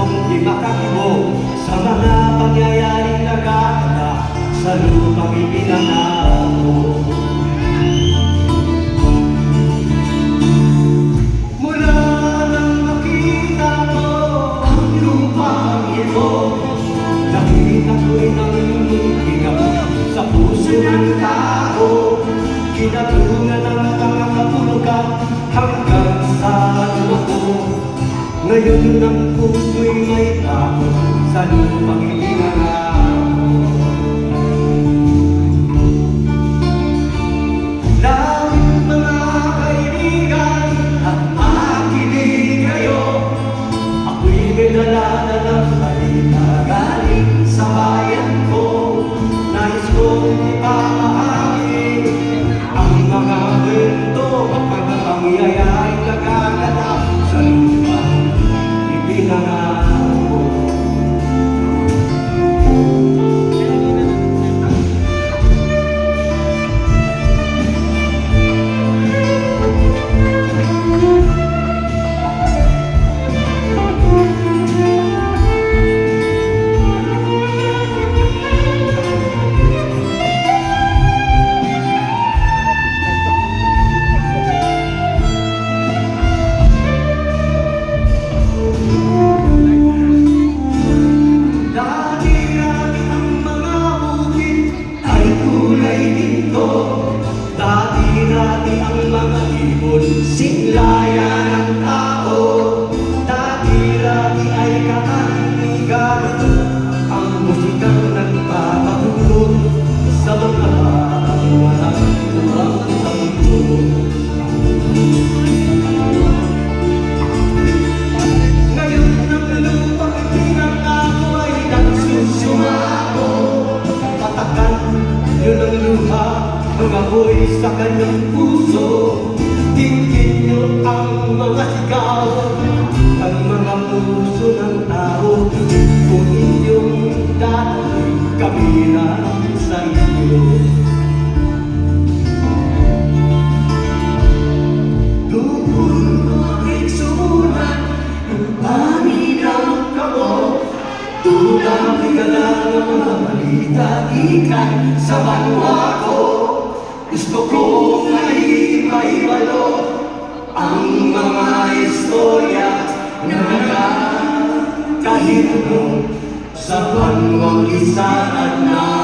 kong di makakibo sa mga pangyayaring nagaganap sa lupang ipinangalan ko. Mula nang makita ko ang lupang ito, nakita ko'y nanginginig sa puso ng tao, kinatungan ng mga kapulugan hanggang sa ano ko. Ngayon ang puso'y may takot sa lupang ipinangalan ko. Lawit mga kaibigan at makinig kayo, ako'y may dala ng balita galing sa bayan ko. Nais kong ipamahagi ang mga kwento at mga pangyayaring nagaganap sa lupang ipinangalan ko. Dati-dati ang mga ibon, singlayan ng tao. Dati-dati ay katahimikan, ang musikang nagpapahulog sa mga batang walang tuwang sa mundo. Ngayon ang lupang ipinangako ay nagsusumako. Patakan yun ang luha, mga boy sa kanyang puso. Tingin niyo ang mga sigaw ng mga puso ng tao. Kung inyong dati kabila sa inyo, tungkol ko aking sumulat, paminaw ka mo. Tulang igalang ang mga balita, ikan sa banwa ko. Gusto kong maibalo ang mga istorya na nagkakahinong sa panwang isaan na